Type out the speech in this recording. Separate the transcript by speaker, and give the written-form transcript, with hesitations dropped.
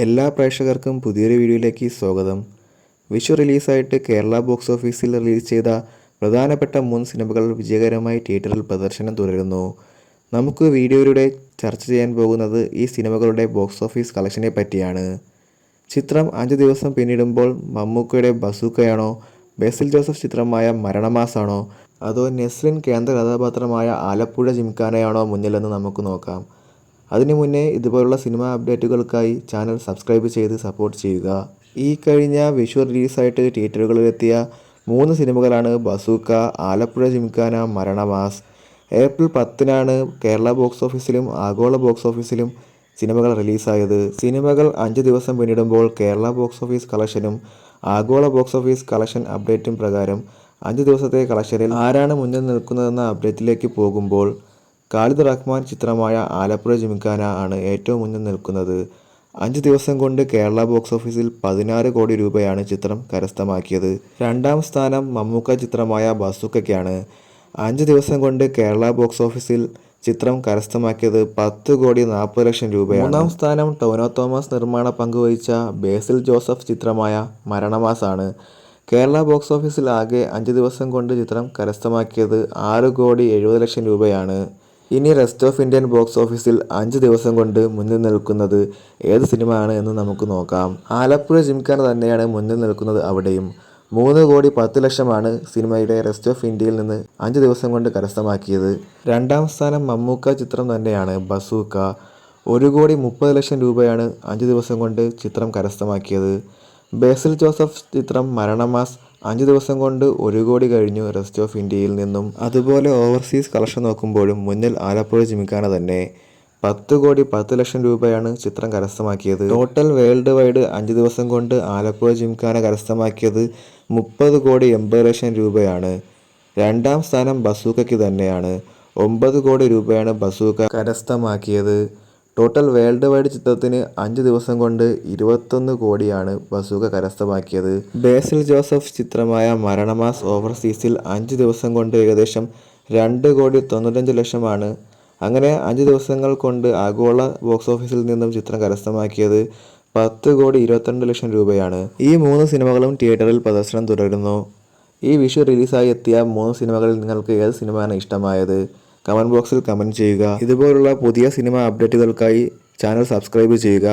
Speaker 1: എല്ലാ പ്രേക്ഷകർക്കും പുതിയൊരു വീഡിയോയിലേക്ക് സ്വാഗതം. വിഷു റിലീസായിട്ട് കേരള ബോക്സ് ഓഫീസിൽ റിലീസ് ചെയ്ത പ്രധാനപ്പെട്ട 3 സിനിമകൾ വിജയകരമായി തിയേറ്ററിൽ പ്രദർശനം തുടരുന്നു. നമുക്ക് വീഡിയോയിലൂടെ ചർച്ച ചെയ്യാൻ പോകുന്നത് ഈ സിനിമകളുടെ ബോക്സ് ഓഫീസ് കളക്ഷനെ പറ്റിയാണ്. ചിത്രം 5 ദിവസം പിന്നിടുമ്പോൾ മമ്മൂക്കയുടെ ബസൂക്കയാണോ, ബേസിൽ ജോസഫ് ചിത്രമായ മരണമാസാണോ, അതോ നെസ്രിൻ കേന്ദ്ര കഥാപാത്രമായ ആലപ്പുഴ ജിംഖാനയാണോ മുന്നിലെന്ന് നമുക്ക് നോക്കാം. അതിനു മുന്നേ ഇതുപോലുള്ള സിനിമാ അപ്ഡേറ്റുകൾക്കായി ചാനൽ സബ്സ്ക്രൈബ് ചെയ്ത് സപ്പോർട്ട് ചെയ്യുക. ഈ കഴിഞ്ഞ വിഷു റിലീസായിട്ട് തിയേറ്ററുകളിലെത്തിയ 3 സിനിമകളാണ് ബസൂക്ക, ആലപ്പുഴ ജിംഖാന, മരണമാസ്. ഏപ്രിൽ 10-നാണ് കേരള ബോക്സ് ഓഫീസിലും ആഗോള ബോക്സ് ഓഫീസിലും സിനിമകൾ റിലീസായത്. സിനിമകൾ 5 ദിവസം പിന്നിടുമ്പോൾ കേരള ബോക്സ് ഓഫീസ് കളക്ഷനും ആഗോള ബോക്സ് ഓഫീസ് കളക്ഷൻ അപ്ഡേറ്റും പ്രകാരം 5 ദിവസത്തെ കളക്ഷനിൽ ആരാണ് മുന്നിൽ നിൽക്കുന്നതെന്ന അപ്ഡേറ്റിലേക്ക് പോകുമ്പോൾ ഖാലിദ് റഹ്മാൻ ചിത്രമായ ആലപ്പുഴ ജിംഖാന ആണ് ഏറ്റവും മുന്നിൽ നിൽക്കുന്നത്. 5 ദിവസം കൊണ്ട് കേരള ബോക്സ് ഓഫീസിൽ 16 കോടി രൂപയാണ് ചിത്രം കരസ്ഥമാക്കിയത്. രണ്ടാം സ്ഥാനം മമ്മൂക്ക ചിത്രമായ ബസൂക്കയ്ക്കാണ്. 5 ദിവസം കൊണ്ട് കേരള ബോക്സ് ഓഫീസിൽ ചിത്രം കരസ്ഥമാക്കിയത് 10 കോടി 40 ലക്ഷം രൂപയാണ്. മൂന്നാം സ്ഥാനം ടൊവിനോ തോമസ് നിർമ്മാണ പങ്കുവഹിച്ച ബേസിൽ ജോസഫ് ചിത്രമായ മരണമാസ് ആണ്. കേരള ബോക്സ് ഓഫീസിൽ ആകെ 5 ദിവസം കൊണ്ട് ചിത്രം കരസ്ഥമാക്കിയത് 6 കോടി 70 ലക്ഷം രൂപയാണ്. ഇനി റെസ്റ്റ് ഓഫ് ഇന്ത്യൻ ബോക്സ് ഓഫീസിൽ 5 ദിവസം കൊണ്ട് മുന്നിൽ നിൽക്കുന്നത് ഏത് സിനിമയാണ് എന്ന് നമുക്ക് നോക്കാം. ആലപ്പുഴ ജിംഖാന തന്നെയാണ് മുന്നിൽ നിൽക്കുന്നത്. അവിടെയും 3 കോടി 10 ലക്ഷമാണ് സിനിമയുടെ റെസ്റ്റ് ഓഫ് ഇന്ത്യയിൽ നിന്ന് 5 ദിവസം കൊണ്ട് കരസ്ഥമാക്കിയത്. രണ്ടാം സ്ഥാനം മമ്മൂക്ക ചിത്രം തന്നെയാണ് ബസൂക്ക. 1 കോടി 30 ലക്ഷം രൂപയാണ് 5 ദിവസം കൊണ്ട് ചിത്രം കരസ്ഥമാക്കിയത്. ബേസിൽ ജോസഫ് ചിത്രം മരണമാസ് 5 ദിവസം കൊണ്ട് 1 കോടി കഴിഞ്ഞു റെസ്റ്റ് ഓഫ് ഇന്ത്യയിൽ നിന്നും. അതുപോലെ ഓവർസീസ് കളക്ഷൻ നോക്കുമ്പോഴും മുന്നിൽ ആലപ്പുഴ ജിംഖാന തന്നെ. 10 കോടി 10 ലക്ഷം രൂപയാണ് ചിത്രം കരസ്ഥമാക്കിയത്. ടോട്ടൽ വേൾഡ് വൈഡ് 5 ദിവസം കൊണ്ട് ആലപ്പുഴ ജിംഖാന കരസ്ഥമാക്കിയത് 30 കോടി 80 ലക്ഷം രൂപയാണ്. രണ്ടാം സ്ഥാനം ബസൂക്കയ്ക്ക് തന്നെയാണ്. 9 കോടി രൂപയാണ് ബസൂക്ക കരസ്ഥമാക്കിയത്. ടോട്ടൽ വേൾഡ് വൈഡ് ചിത്രത്തിന് 5 ദിവസം കൊണ്ട് 21 കോടിയാണ് ബസൂക്ക കരസ്ഥമാക്കിയത്. ബേസിൽ ജോസഫ് ചിത്രമായ മരണമാസ് ഓവർസീസിൽ 5 ദിവസം കൊണ്ട് ഏകദേശം 2 കോടി 95 ലക്ഷമാണ്. അങ്ങനെ 5 ദിവസങ്ങൾ കൊണ്ട് ആഗോള ബോക്സ് ഓഫീസിൽ നിന്നും ചിത്രം കരസ്ഥമാക്കിയത് 10 കോടി 22 ലക്ഷം രൂപയാണ്. ഈ 3 സിനിമകളും തിയേറ്ററിൽ പ്രദർശനം തുടരുന്നു. ഈ വിഷു റിലീസായി എത്തിയ 3 സിനിമകളിൽ നിങ്ങൾക്ക് ഏത് സിനിമയാണ് ഇഷ്ടമായത്? കമൻറ്റ് ബോക്സിൽ കമൻറ്റ് ചെയ്യുക. ഇതുപോലുള്ള പുതിയ സിനിമ അപ്ഡേറ്റുകൾക്കായി ചാനൽ സബ്സ്ക്രൈബ് ചെയ്യുക.